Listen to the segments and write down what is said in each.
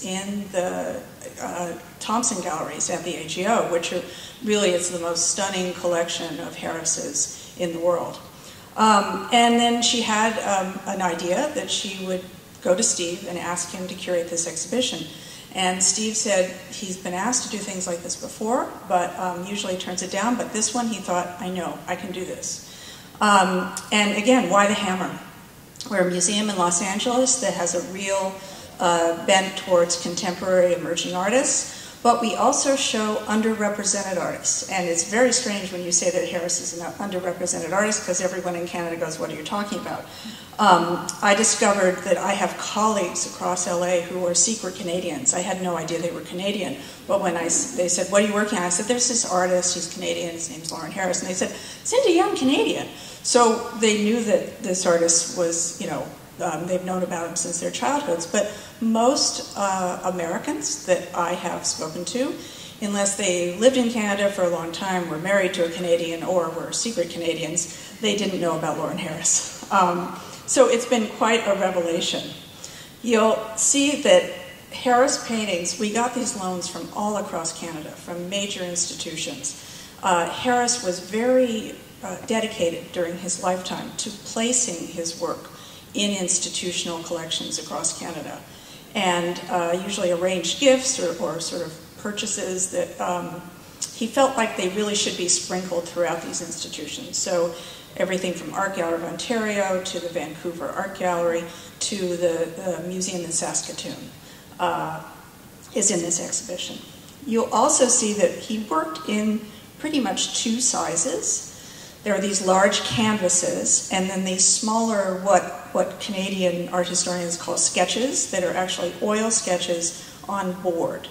in the Thompson galleries at the AGO, which are really is the most stunning collection of Harris's in the world. And then she had an idea that she would go to Steve and ask him to curate this exhibition. And Steve said he's been asked to do things like this before, but usually turns it down. But this one, he thought, I know, I can do this. And again, why the hammer? We're a museum in Los Angeles that has a real bent towards contemporary emerging artists, but we also show underrepresented artists. And it's very strange when you say that Harris is an underrepresented artist, because everyone in Canada goes, what are you talking about? I discovered that I have colleagues across LA who are secret Canadians. I had no idea they were Canadian, but when they said, what are you working on? I said, there's this artist, he's Canadian, his name's Lawren Harris. And they said, Cindy, I'm Canadian. So they knew that this artist was, they've known about him since their childhoods. But most Americans that I have spoken to, unless they lived in Canada for a long time, were married to a Canadian, or were secret Canadians, they didn't know about Lawren Harris. So it's been quite a revelation. You'll see that Harris paintings, we got these loans from all across Canada, from major institutions. Harris was very dedicated during his lifetime to placing his work in institutional collections across Canada, and usually arranged gifts or sort of purchases that he felt like they really should be sprinkled throughout these institutions. So everything from Art Gallery of Ontario to the Vancouver Art Gallery to the museum in Saskatoon is in this exhibition. You'll also see that he worked in pretty much two sizes. There are these large canvases, and then these smaller, what Canadian art historians call sketches, that are actually oil sketches on board.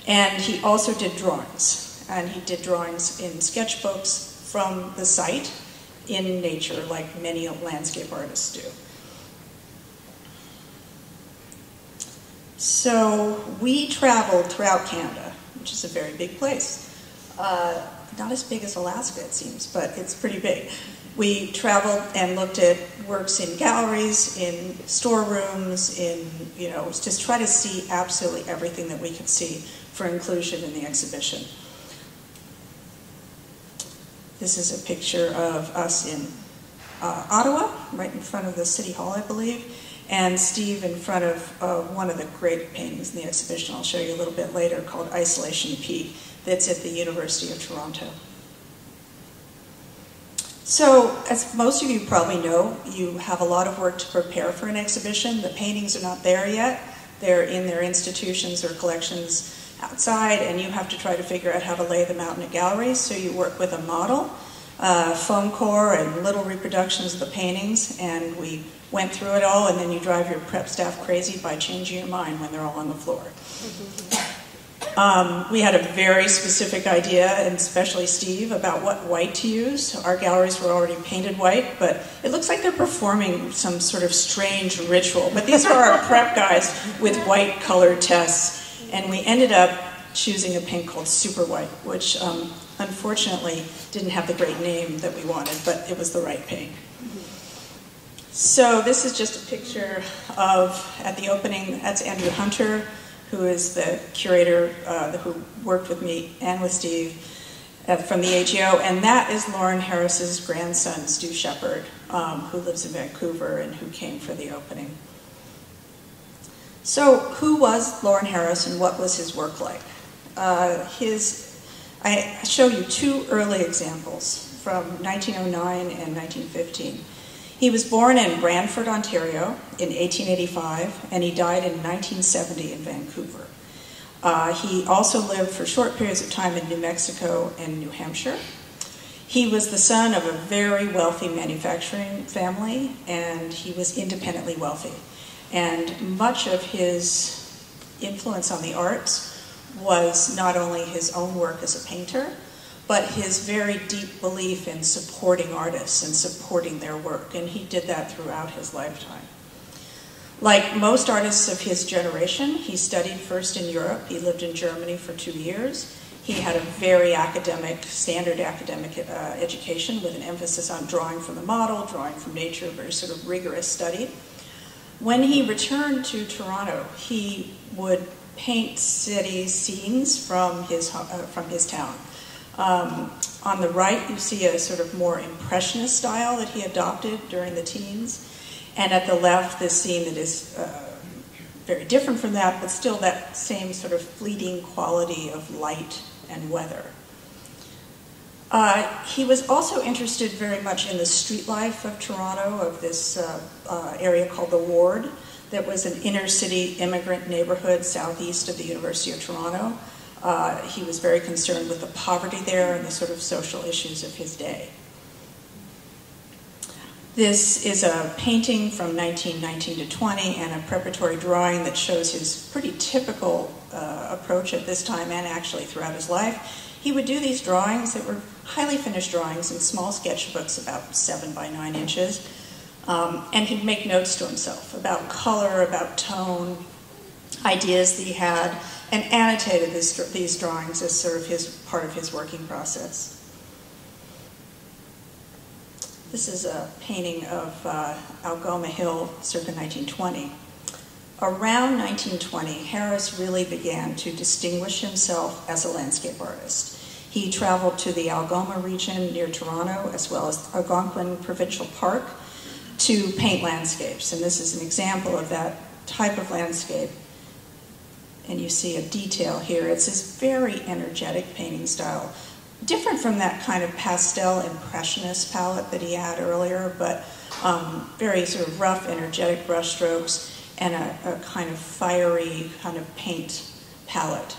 And he also did drawings, and he did drawings in sketchbooks from the site in nature, like many landscape artists do. So we traveled throughout Canada, which is a very big place. Not as big as Alaska, it seems, but it's pretty big. We traveled and looked at works in galleries, in storerooms, just try to see absolutely everything that we could see for inclusion in the exhibition. This is a picture of us in Ottawa, right in front of the City Hall, I believe, and Steve in front of one of the great paintings in the exhibition I'll show you a little bit later, called Isolation Peak, that's at the University of Toronto. So, as most of you probably know, you have a lot of work to prepare for an exhibition. The paintings are not there yet. They're in their institutions or collections outside, and you have to try to figure out how to lay them out in a gallery. So you work with a model, foam core, and little reproductions of the paintings, and we went through it all, and then you drive your prep staff crazy by changing your mind when they're all on the floor. We had a very specific idea, and especially Steve, about what white to use. Our galleries were already painted white, but it looks like they're performing some sort of strange ritual. But these are our prep guys with white color tests, and we ended up choosing a paint called Super White, which unfortunately didn't have the great name that we wanted, but it was the right paint. So this is just a picture of, at the opening, that's Andrew Hunter, who is the curator who worked with me and with Steve from the AGO, and that is Lawren Harris's grandson, Stu Shepard, who lives in Vancouver and who came for the opening. So who was Lawren Harris and what was his work like? I show you two early examples from 1909 and 1915. He was born in Brantford, Ontario in 1885, and he died in 1970 in Vancouver. He also lived for short periods of time in New Mexico and New Hampshire. He was the son of a very wealthy manufacturing family, and he was independently wealthy. And much of his influence on the arts was not only his own work as a painter, but his very deep belief in supporting artists and supporting their work, and he did that throughout his lifetime. Like most artists of his generation, he studied first in Europe. He lived in Germany for 2 years. He had a very academic, standard academic education with an emphasis on drawing from the model, drawing from nature, very sort of rigorous study. When he returned to Toronto, he would paint city scenes from his town. On the right, you see a sort of more impressionist style that he adopted during the teens. And at the left, this scene that is very different from that, but still that same sort of fleeting quality of light and weather. He was also interested very much in the street life of Toronto, of this area called the Ward, that was an inner city immigrant neighborhood southeast of the University of Toronto. He was very concerned with the poverty there and the sort of social issues of his day. This is a painting from 1919 to 20 and a preparatory drawing that shows his pretty typical approach at this time and actually throughout his life. He would do these drawings that were highly finished drawings in small sketchbooks about 7 by 9 inches. And he'd make notes to himself about color, about tone, ideas that he had, and annotated these drawings as sort of part of his working process. This is a painting of Algoma Hill circa 1920. Around 1920, Harris really began to distinguish himself as a landscape artist. He traveled to the Algoma region near Toronto, as well as Algonquin Provincial Park, to paint landscapes. And this is an example of that type of landscape. And you see a detail here. It's this very energetic painting style, different from that kind of pastel impressionist palette that he had earlier, but very sort of rough, energetic brushstrokes and a kind of fiery kind of paint palette.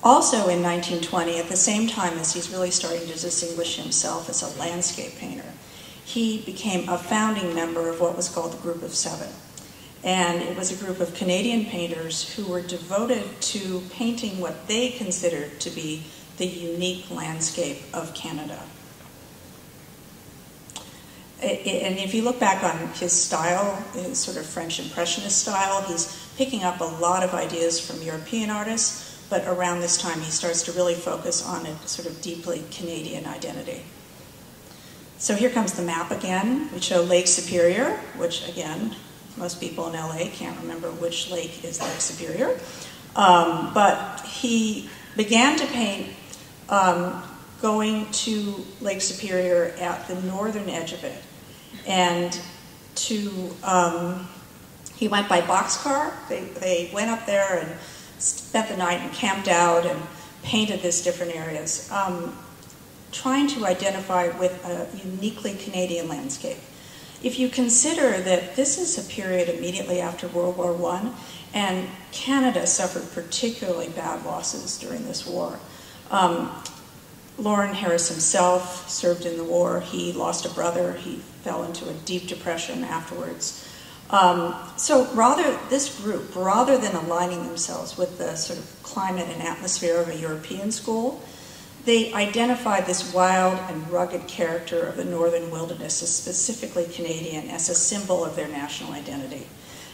Also in 1920, at the same time as he's really starting to distinguish himself as a landscape painter, he became a founding member of what was called the Group of Seven. And it was a group of Canadian painters who were devoted to painting what they considered to be the unique landscape of Canada. And if you look back on his style, his sort of French Impressionist style, he's picking up a lot of ideas from European artists, but around this time he starts to really focus on a sort of deeply Canadian identity. So here comes the map again. We show Lake Superior, which again, most people in LA can't remember which lake is Lake Superior. But he began to paint going to Lake Superior at the northern edge of it. And he went by boxcar. They went up there and spent the night and camped out and painted these different areas, trying to identify with a uniquely Canadian landscape. If you consider that this is a period immediately after World War I, and Canada suffered particularly bad losses during this war. Lawren Harris himself served in the war. He lost a brother. He fell into a deep depression afterwards. So this group, rather than aligning themselves with the sort of climate and atmosphere of a European school, they identified this wild and rugged character of the northern wilderness as specifically Canadian, as a symbol of their national identity.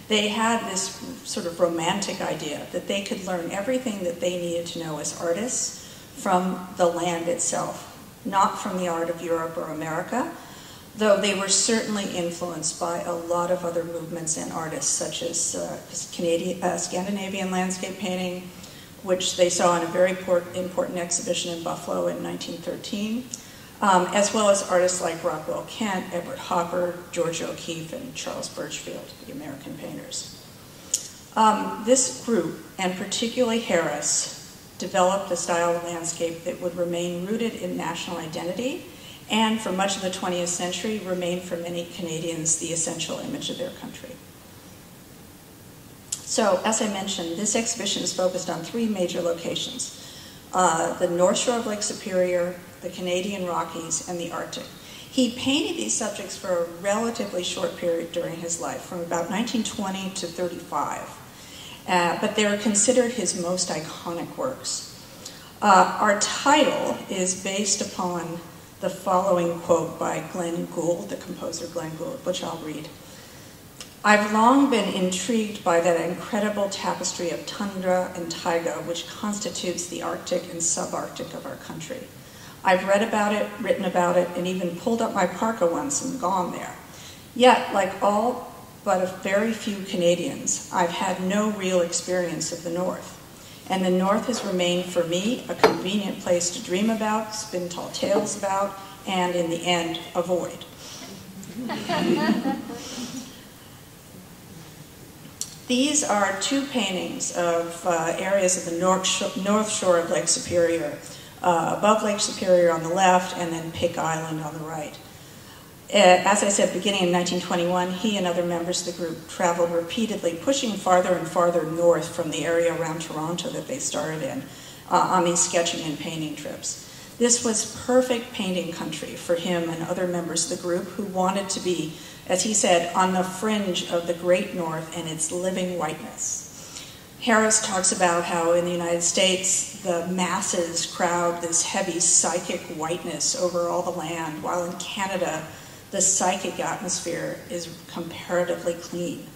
They had this sort of romantic idea that they could learn everything that they needed to know as artists from the land itself, not from the art of Europe or America, though they were certainly influenced by a lot of other movements and artists, such as Scandinavian landscape painting, which they saw in a very important exhibition in Buffalo in 1913, as well as artists like Rockwell Kent, Edward Hopper, George O'Keeffe, and Charles Birchfield, the American painters. This group, and particularly Harris, developed a style of landscape that would remain rooted in national identity, and for much of the 20th century remained for many Canadians the essential image of their country. So, as I mentioned, this exhibition is focused on 3 major locations: the North Shore of Lake Superior, the Canadian Rockies, and the Arctic. He painted these subjects for a relatively short period during his life, from about 1920 to 35, but they are considered his most iconic works. Our title is based upon the following quote by Glenn Gould, the composer Glenn Gould, which I'll read. "I've long been intrigued by that incredible tapestry of tundra and taiga which constitutes the Arctic and subarctic of our country. I've read about it, written about it, and even pulled up my parka once and gone there. Yet, like all but a very few Canadians, I've had no real experience of the North. And the North has remained for me a convenient place to dream about, spin tall tales about, and in the end, avoid. These are two paintings of areas of the North Shore of Lake Superior, above Lake Superior on the left, and then Pick Island on the right. As I said, beginning in 1921, he and other members of the group traveled repeatedly, pushing farther and farther north from the area around Toronto that they started in, on these sketching and painting trips. This was perfect painting country for him and other members of the group who wanted to be, as he said, on the fringe of the great North and its living whiteness. Harris talks about how in the United States, the masses crowd this heavy psychic whiteness over all the land, while in Canada, the psychic atmosphere is comparatively clean.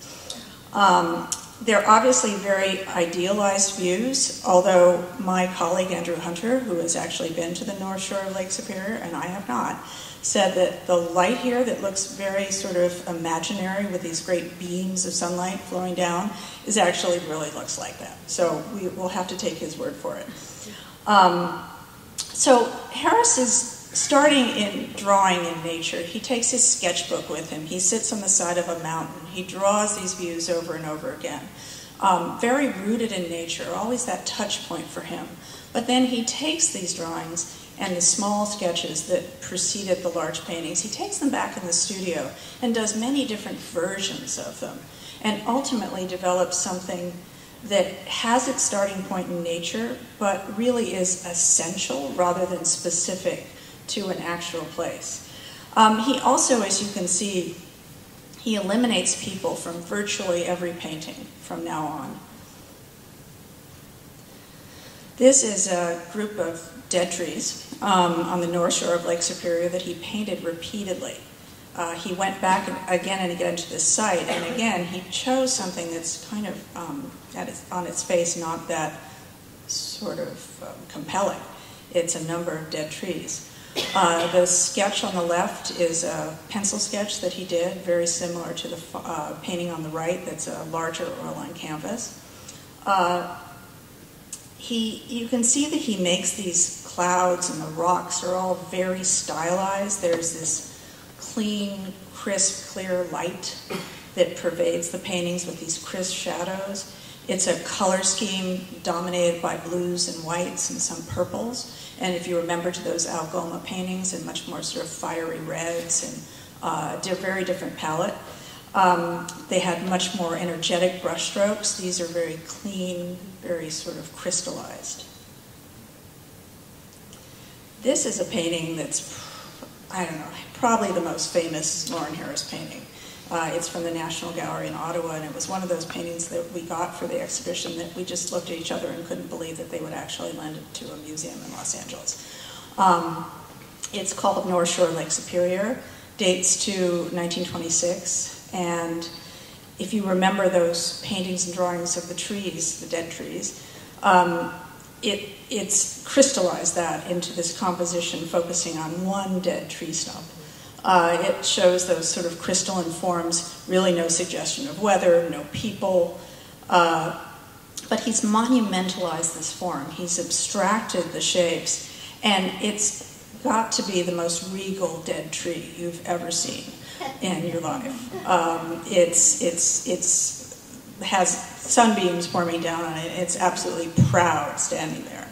They're obviously very idealized views, although my colleague Andrew Hunter, who has actually been to the North Shore of Lake Superior, and I have not, said that the light here that looks very sort of imaginary with these great beams of sunlight flowing down is actually really looks like that. So we will have to take his word for it. So Harris is starting in drawing in nature. He takes his sketchbook with him. He sits on the side of a mountain. He draws these views over and over again. Very rooted in nature, always that touch point for him. But then he takes these drawings and the small sketches that preceded the large paintings, he takes them back in the studio and does many different versions of them, and ultimately develops something that has its starting point in nature, but really is essential rather than specific to an actual place. He also, as you can see, he eliminates people from virtually every painting from now on. This is a group of dead trees on the North Shore of Lake Superior that he painted repeatedly. He went back again and again to this site, and again he chose something that's kind of, on its face, not that sort of compelling. It's a number of dead trees. The sketch on the left is a pencil sketch that he did, very similar to the painting on the right that's a larger oil-on canvas. You can see that he makes these clouds, and the rocks are all very stylized. There's this clean, crisp, clear light that pervades the paintings with these crisp shadows. It's a color scheme dominated by blues and whites and some purples. And if you remember to those Algoma paintings, and much more sort of fiery reds and very different palette. They had much more energetic brush strokes. These are very clean, very sort of crystallized. This is a painting that's, I don't know, probably the most famous Lawren Harris painting. It's from the National Gallery in Ottawa, and it was one of those paintings that we got for the exhibition that we just looked at each other and couldn't believe that they would actually lend it to a museum in Los Angeles. It's called North Shore Lake Superior, dates to 1926, and if you remember those paintings and drawings of the trees, the dead trees, it's crystallized that into this composition focusing on one dead tree stump. It shows those sort of crystalline forms, really no suggestion of weather, no people, but he's monumentalized this form. He's abstracted the shapes, and it's got to be the most regal dead tree you've ever seen in your life. It has sunbeams pouring down on it. It's absolutely proud standing there.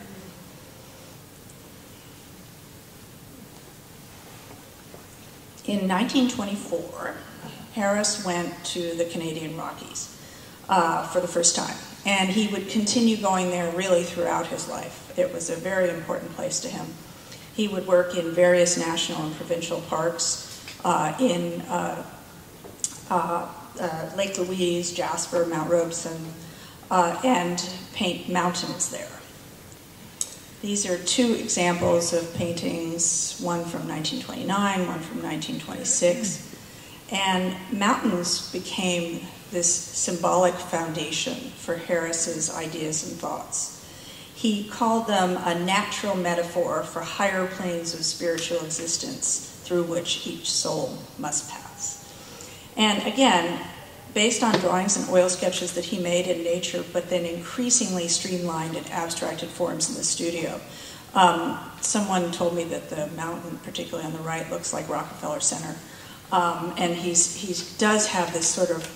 In 1924, Harris went to the Canadian Rockies for the first time, and he would continue going there really throughout his life. It was a very important place to him. He would work in various national and provincial parks in Lake Louise, Jasper, Mount Robeson, and paint mountains there. These are two examples of paintings, one from 1929, one from 1926. And mountains became this symbolic foundation for Harris's ideas and thoughts. He called them a natural metaphor for higher planes of spiritual existence through which each soul must pass. And again, based on drawings and oil sketches that he made in nature, but then increasingly streamlined and abstracted forms in the studio. Someone told me that the mountain, particularly on the right, looks like Rockefeller Center. And he does have this sort of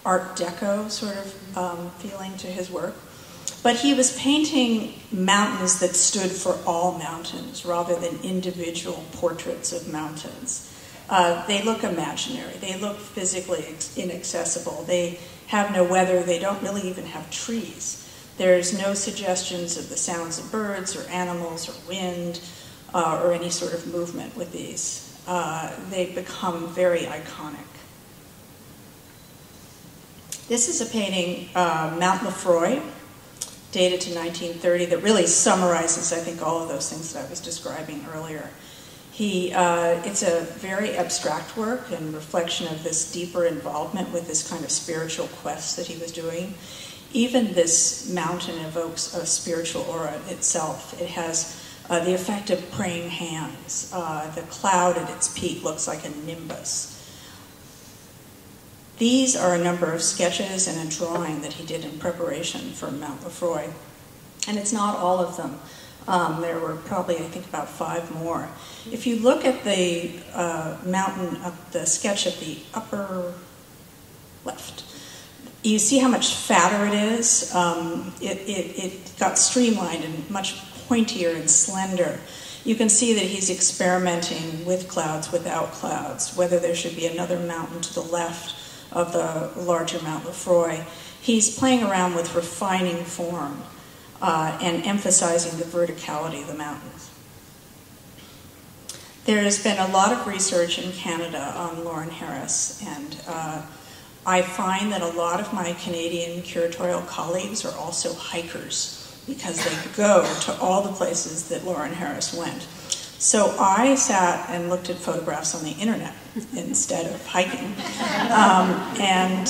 Art Deco sort of feeling to his work. But he was painting mountains that stood for all mountains rather than individual portraits of mountains. They look imaginary. They look physically inaccessible. They have no weather. They don't really even have trees. There's no suggestions of the sounds of birds or animals or wind or any sort of movement with these. They become very iconic. This is a painting, Mount Lefroy, dated to 1930, that really summarizes, I think, all of those things that I was describing earlier. It's a very abstract work and reflection of this deeper involvement with this kind of spiritual quest that he was doing. Even this mountain evokes a spiritual aura itself. It has the effect of praying hands. The cloud at its peak looks like a nimbus. These are a number of sketches and a drawing that he did in preparation for Mount Lefroy. And it's not all of them. There were probably, I think, about 5 more. If you look at the mountain, the sketch at the upper left, you see how much fatter it is. It got streamlined and much pointier and slender. You can see that he's experimenting with clouds, without clouds, whether there should be another mountain to the left of the larger Mount Lefroy. He's playing around with refining form and emphasizing the verticality of the mountains. There's been a lot of research in Canada on Lawren Harris, and I find that a lot of my Canadian curatorial colleagues are also hikers because they go to all the places that Lawren Harris went. So I sat and looked at photographs on the internet instead of hiking, and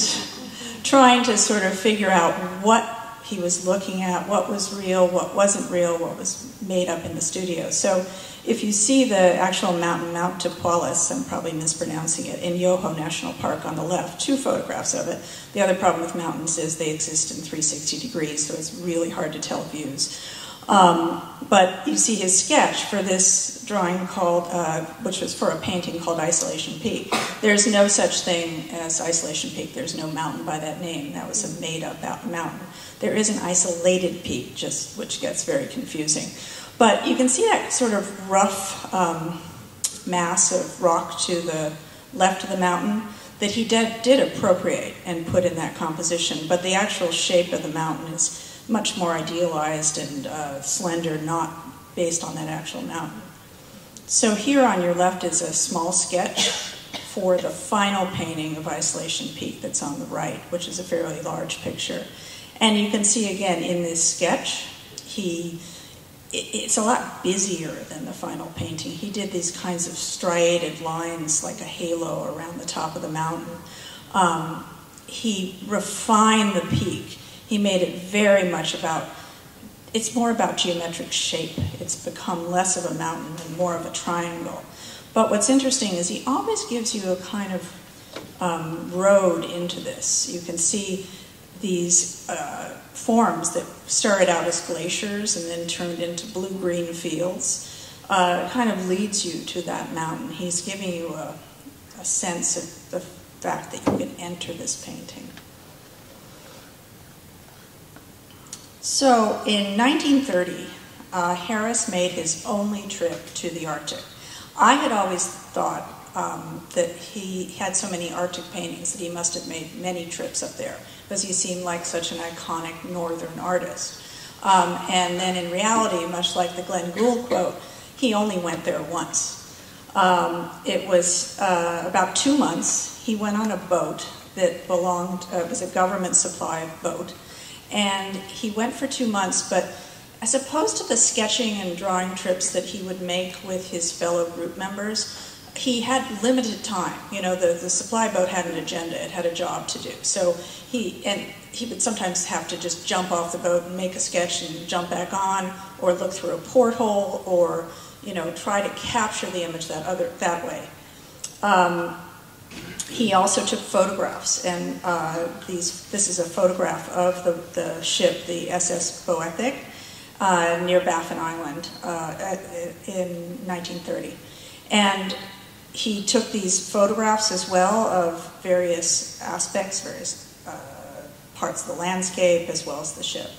trying to sort of figure out what he was looking at, what was real, what wasn't real, what was made up in the studio. So if you see the actual mountain, Mount Tepualis, I'm probably mispronouncing it, in Yoho National Park on the left, 2 photographs of it. The other problem with mountains is they exist in 360 degrees, so it's really hard to tell views. But you see his sketch for this drawing called, which was for a painting called Isolation Peak. There's no such thing as Isolation Peak. There's no mountain by that name. That was a made-up mountain. There is an isolated peak, which gets very confusing. But you can see that sort of rough mass of rock to the left of the mountain that he did appropriate and put in that composition. But the actual shape of the mountain is much more idealized and slender, not based on that actual mountain. So here on your left is a small sketch for the final painting of Isolation Peak that's on the right, which is a fairly large picture. And you can see again in this sketch, it's a lot busier than the final painting. He did these kinds of striated lines like a halo around the top of the mountain. He refined the peak. He made it very much it's more about geometric shape. It's become less of a mountain and more of a triangle. But what's interesting is he always gives you a kind of road into this. You can see these forms that started out as glaciers and then turned into blue-green fields. Kind of leads you to that mountain. He's giving you a sense of the fact that you can enter this painting. So in 1930, Harris made his only trip to the Arctic. I had always thought that he had so many Arctic paintings that he must have made many trips up there because he seemed like such an iconic northern artist. And then in reality, much like the Glenn Gould quote, he only went there once. It was about 2 months. He went on a boat that belonged, it was a government supply boat. And he went for 2 months, but as opposed to the sketching and drawing trips that he would make with his fellow group members, he had limited time. You know, the supply boat had an agenda, it had a job to do. So he would sometimes have to just jump off the boat and make a sketch and jump back on, or look through a porthole, or, you know, try to capture the image that way. He also took photographs, and this is a photograph of the ship, the SS Boethic, near Baffin Island in 1930. And he took these photographs as well of various aspects, various parts of the landscape, as well as the ship.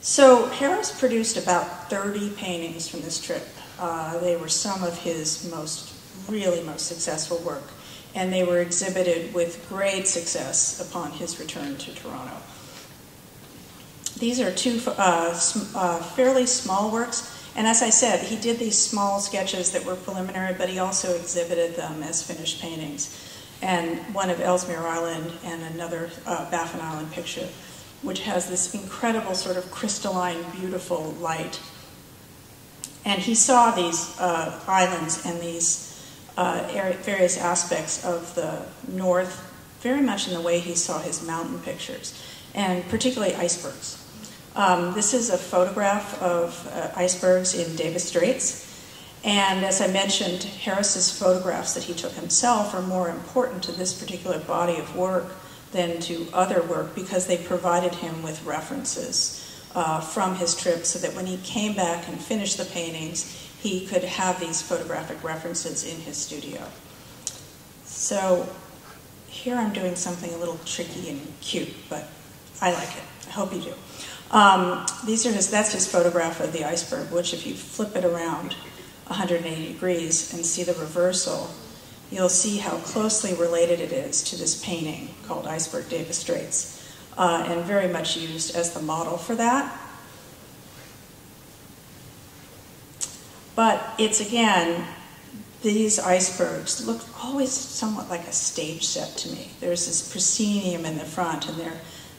So Harris produced about 30 paintings from this trip. They were some of his really most successful work, and they were exhibited with great success upon his return to Toronto. These are two fairly small works, and as I said, he did these small sketches that were preliminary, but he also exhibited them as finished paintings. And one of Ellesmere Island and another Baffin Island picture, which has this incredible sort of crystalline, beautiful light. And he saw these islands and these various aspects of the North very much in the way he saw his mountain pictures, and particularly icebergs. This is a photograph of icebergs in Davis Straits. And as I mentioned, Harris's photographs that he took himself are more important to this particular body of work than to other work because they provided him with references from his trip so that when he came back and finished the paintings, he could have these photographic references in his studio. So here I'm doing something a little tricky and cute, but I like it. I hope you do. That's his photograph of the iceberg, which if you flip it around 180 degrees and see the reversal, you'll see how closely related it is to this painting called Iceberg Davis Straits, and very much used as the model for that. But it's, again, these icebergs look always somewhat like a stage set to me. There's this proscenium in the front, and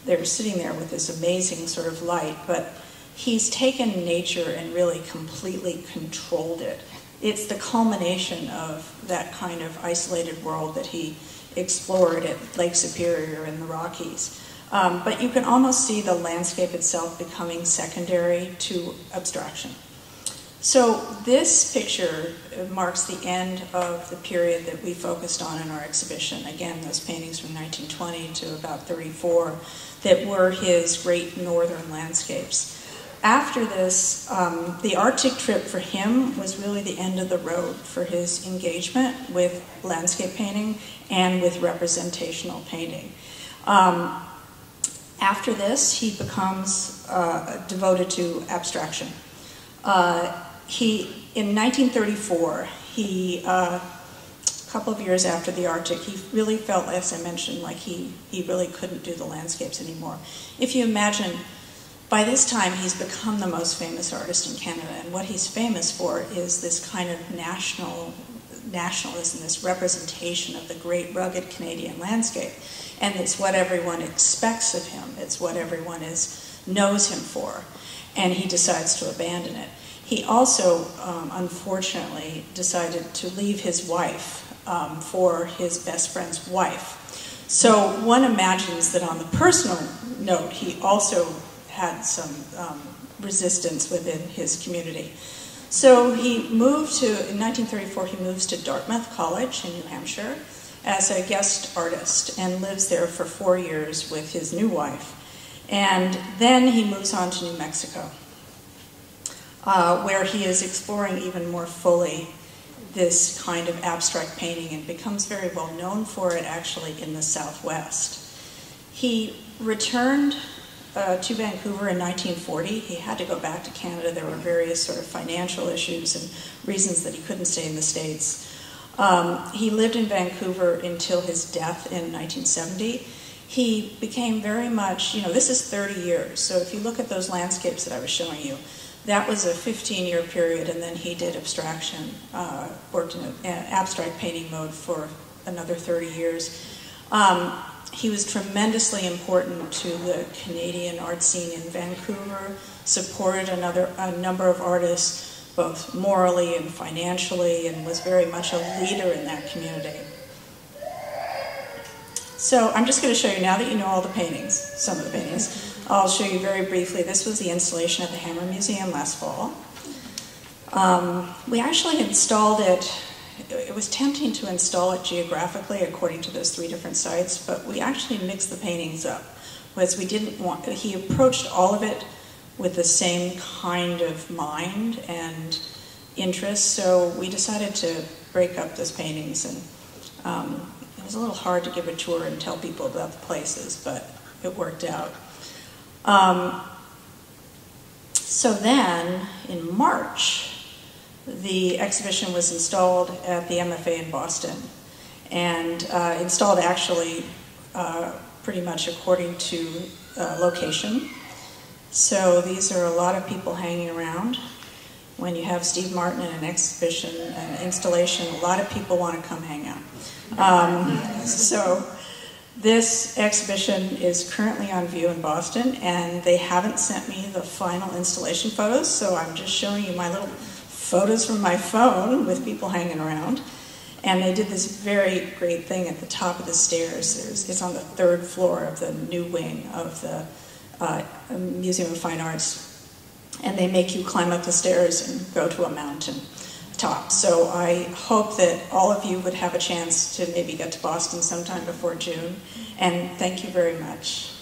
they're sitting there with this amazing sort of light, but he's taken nature and really completely controlled it. It's the culmination of that kind of isolated world that he explored at Lake Superior in the Rockies. But you can almost see the landscape itself becoming secondary to abstraction. So this picture marks the end of the period that we focused on in our exhibition. Again, those paintings from 1920 to about 34 that were his great northern landscapes. After this, the Arctic trip for him was really the end of the road for his engagement with landscape painting and with representational painting. After this, he becomes devoted to abstraction. In 1934, a couple of years after the Arctic, he really felt, as I mentioned, like he really couldn't do the landscapes anymore. If you imagine, by this time, he's become the most famous artist in Canada, and what he's famous for is this kind of nationalism, this representation of the great rugged Canadian landscape, and it's what everyone expects of him. It's what everyone knows him for, and he decides to abandon it. He also, unfortunately, decided to leave his wife for his best friend's wife. So one imagines that on the personal note, he also had some resistance within his community. So in 1934, he moves to Dartmouth College in New Hampshire as a guest artist and lives there for 4 years with his new wife. And then he moves on to New Mexico, where he is exploring even more fully this kind of abstract painting and becomes very well known for it actually in the Southwest. He returned to Vancouver in 1940. He had to go back to Canada. There were various sort of financial issues and reasons that he couldn't stay in the States. He lived in Vancouver until his death in 1970. He became very much, this is 30 years. So if you look at those landscapes that I was showing you, that was a 15-year period, and then he did abstraction, worked in an abstract painting mode for another 30 years. He was tremendously important to the Canadian art scene in Vancouver, supported a number of artists, both morally and financially, and was very much a leader in that community. So I'm just going to show you, now that you know all the paintings, some of the paintings, I'll show you very briefly. This was the installation at the Hammer Museum last fall. We actually installed it it was tempting to install it geographically according to those 3 different sites, but we actually mixed the paintings up, because we didn't want, he approached all of it with the same kind of mind and interest, so we decided to break up those paintings, and it was a little hard to give a tour and tell people about the places, but it worked out. So then, in March, the exhibition was installed at the MFA in Boston, and installed actually pretty much according to location. So these are a lot of people hanging around. When you have Steve Martin in an exhibition, an installation, a lot of people want to come hang out. So this exhibition is currently on view in Boston, and they haven't sent me the final installation photos, so I'm just showing you my little photos from my phone with people hanging around. And they did this very great thing at the top of the stairs. It's on the 3rd floor of the new wing of the Museum of Fine Arts. And they make you climb up the stairs and go to a mountain top. So I hope that all of you would have a chance to maybe get to Boston sometime before June. And thank you very much.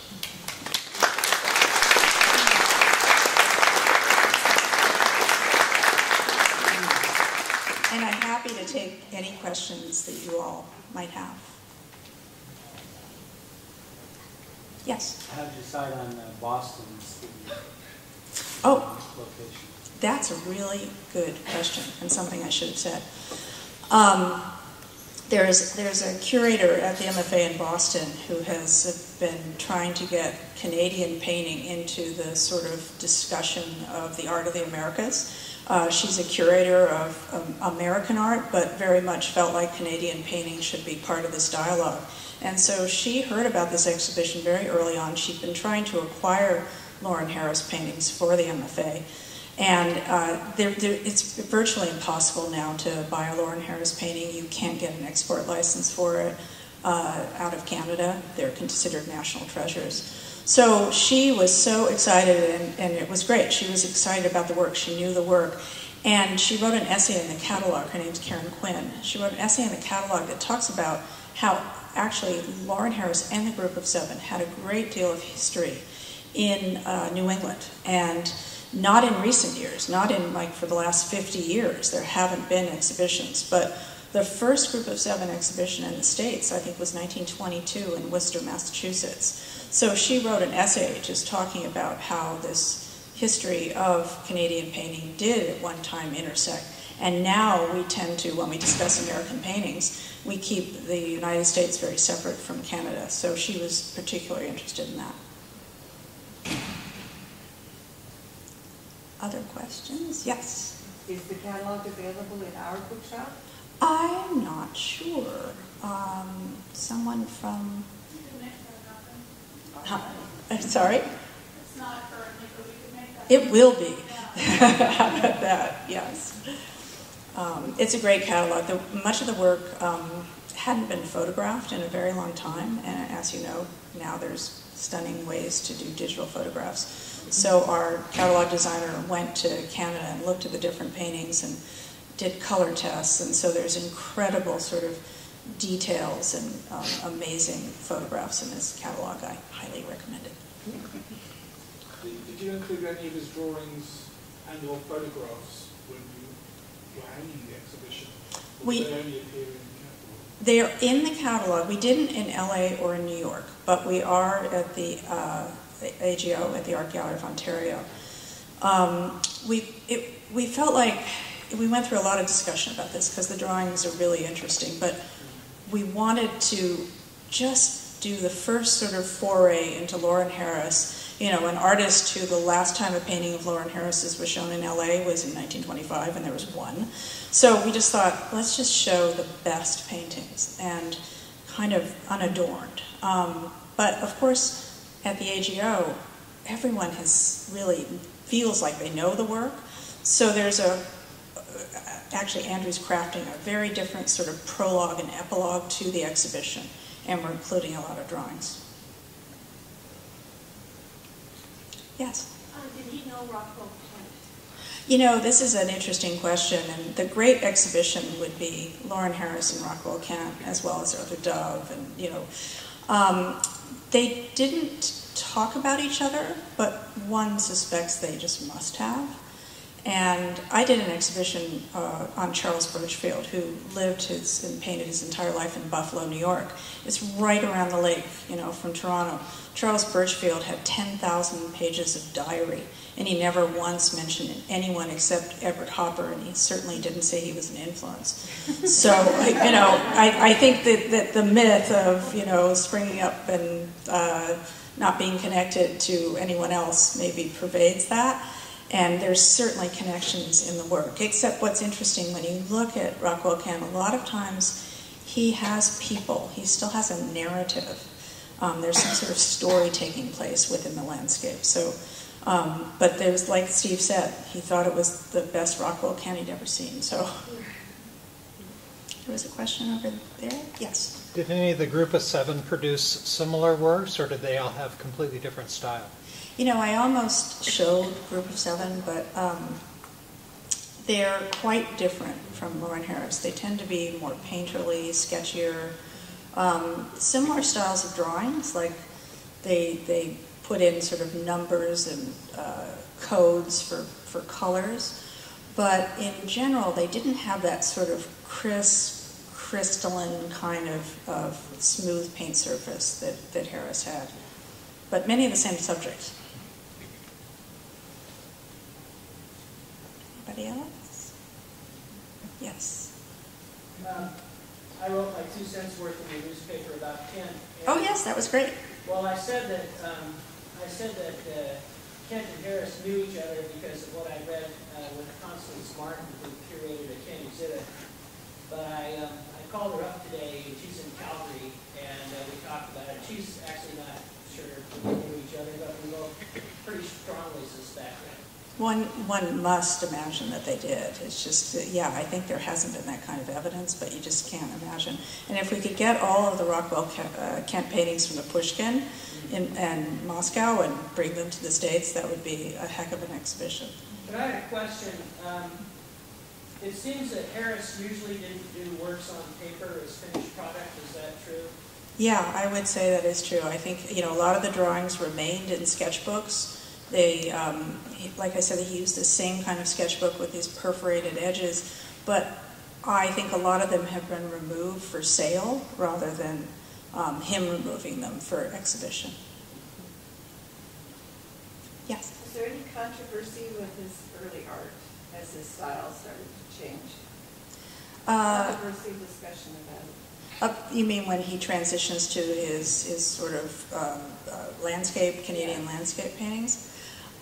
And I'm happy to take any questions that you all might have. Yes? How did you decide on Boston's location? That's a really good question, and something I should have said. There's a curator at the MFA in Boston who has been trying to get Canadian painting into the sort of discussion of the art of the Americas. She's a curator of American art, but very much felt like Canadian painting should be part of this dialogue. And so she heard about this exhibition very early on. She'd been trying to acquire Lawren Harris paintings for the MFA. And it's virtually impossible now to buy a Lawren Harris painting. You can't get an export license for it out of Canada. They're considered national treasures. So she was so excited, and it was great. She was excited about the work. She knew the work. And she wrote an essay in the catalog. Her name's Karen Quinn. She wrote an essay in the catalog that talks about how actually Lawren Harris and the Group of Seven had a great deal of history in New England. And not in recent years, not in like for the last 50 years, there haven't been exhibitions. But the first Group of Seven exhibition in the States, I think, was 1922 in Worcester, Massachusetts. So she wrote an essay just talking about how this history of Canadian painting did at one time intersect. And now we tend to, when we discuss American paintings, we keep the United States very separate from Canada. So she was particularly interested in that. Other questions? Yes? Is the catalog available in our bookshop? I'm not sure. Someone from... sorry? It's not currently, but we could make that. It will be. How about that? Yes. It's a great catalog. Much of the work hadn't been photographed in a very long time, and as you know, now there's stunning ways to do digital photographs. So our catalog designer went to Canada and looked at the different paintings and did color tests, and so there's incredible sort of details and amazing photographs in this catalog. I highly recommend it. Did you include any of his drawings and or photographs when you were hanging the exhibition? Or did they only appear in the catalog? They're in the catalog. We didn't in LA or in New York, but we are at the AGO, at the Art Gallery of Ontario. We felt like we went through a lot of discussion about this because the drawings are really interesting, but we wanted to just do the first sort of foray into Lawren Harris, you know, an artist who the last time a painting of Lawren Harris's was shown in LA was in 1925, and there was one. So we just thought, let's just show the best paintings and kind of unadorned. But of course, at the AGO, everyone really feels like they know the work. So there's actually Andrew's crafting a very different sort of prologue and epilogue to the exhibition, and we're including a lot of drawings. Yes? Did he know Rockwell Kent? You know, this is an interesting question, and the great exhibition would be Lawren Harris and Rockwell Kent, as well as Arthur Dove, and, you know, they didn't talk about each other, but one suspects they just must have. And I did an exhibition on Charles Birchfield, who lived and painted his entire life in Buffalo, New York. It's right around the lake, you know, from Toronto. Charles Birchfield had 10,000 pages of diary, and he never once mentioned anyone except Everett Hopper, and he certainly didn't say he was an influence. So, you know, I think that the myth of, you know, springing up and not being connected to anyone else maybe pervades that. And there's certainly connections in the work, except what's interesting when you look at Rockwell Kent, a lot of times he has people, he still has a narrative. There's some sort of story taking place within the landscape. So, but there was, like Steve said, he thought it was the best Rockwell Kent he'd ever seen. So, there was a question over there? Yes. Did any of the group of 7 produce similar works, or did they all have completely different style? You know, I almost showed Group of 7, but they're quite different from Lawren Harris. They tend to be more painterly, sketchier, similar styles of drawings, like they put in sort of numbers and codes for colors, but in general they didn't have that sort of crisp, crystalline kind of smooth paint surface that Harris had, but many of the same subjects. Anybody else? Yes. I wrote my 2 cents worth in the newspaper about Kent. Oh yes, that was great. Well, I said that Kent and Harris knew each other because of what I read with Constance Martin, who curated a Kent exhibit. But I called her up today, and she's in Calgary, and we talked about it. She's actually not sure if they knew each other, but we both pretty strongly suspect it. One must imagine that they did. It's just, yeah, I think there hasn't been that kind of evidence, but you just can't imagine. And if we could get all of the Rockwell Kent paintings from the Pushkin in Moscow and bring them to the States, that would be a heck of an exhibition. But I had a question. It seems that Harris usually didn't do works on paper as finished product. Is that true? Yeah, I would say that is true. I think, you know, a lot of the drawings remained in sketchbooks. They, like I said, he used the same kind of sketchbook with these perforated edges, but I think a lot of them have been removed for sale rather than him removing them for exhibition. Yes? Is there any controversy with his early art as his style started to change? Controversy, discussion about it. You mean when he transitions to his sort of landscape, Canadian landscape paintings?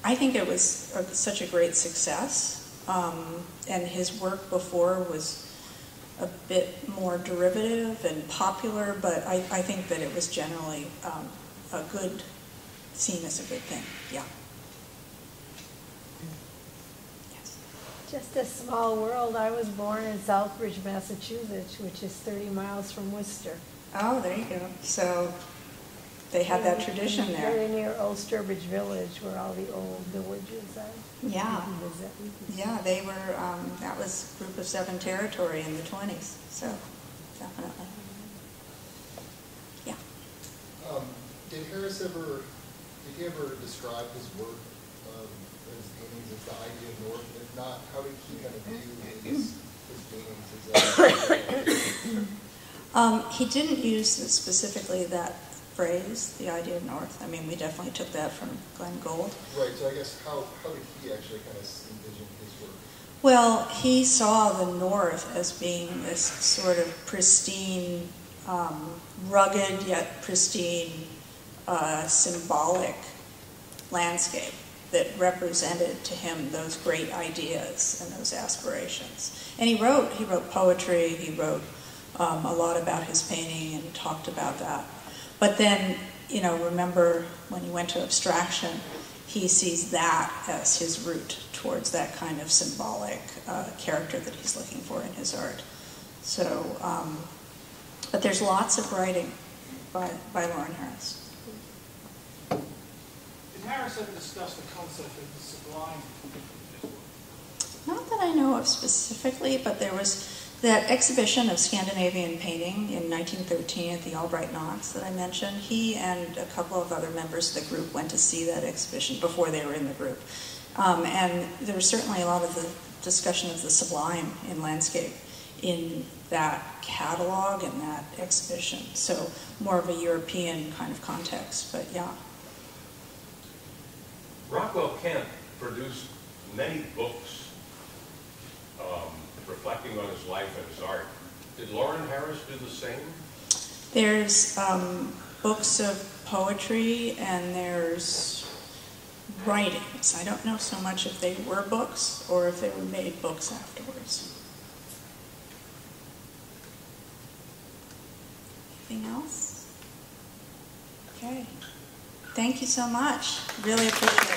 I think it was such a great success, and his work before was a bit more derivative and popular, but I think that it was generally seen as a good thing, yeah. Yes. Just a small world. I was born in Southbridge, Massachusetts, which is 30 miles from Worcester. Oh, there you go. So they had that tradition there. Very near Old Sturbridge Village, where all the old villages are. Yeah. Yeah, they were, that was Group of 7 territory in the 20s, so definitely. Yeah. Did he ever describe his work, his paintings as the idea of North? If not, how did he kind of view his paintings as He didn't use specifically that phrase, the idea of North. I mean, we definitely took that from Glenn Gould. Right, so I guess how did he actually kind of envision his work? Well, he saw the North as being this sort of pristine, rugged yet pristine, symbolic landscape that represented to him those great ideas and those aspirations. And he wrote poetry, he wrote a lot about his painting and talked about that. But then, you know, remember when he went to abstraction, he sees that as his route towards that kind of symbolic character that he's looking for in his art. So, but there's lots of writing by Lawren Harris. Did Harris ever discuss the concept of the sublime in his work? that I know of specifically, but there was that exhibition of Scandinavian painting in 1913 at the Albright Knox that I mentioned. He and a couple of other members of the group went to see that exhibition before they were in the group. And there was certainly a lot of the discussion of the sublime in landscape in that catalog and that exhibition. So more of a European kind of context, but yeah. Rockwell Kent produced many books reflecting on his life and his art. Did Lawren Harris do the same? There's books of poetry and there's writings. I don't know so much if they were books or if they were made books afterwards. Anything else? Okay. Thank you so much. Really appreciate it.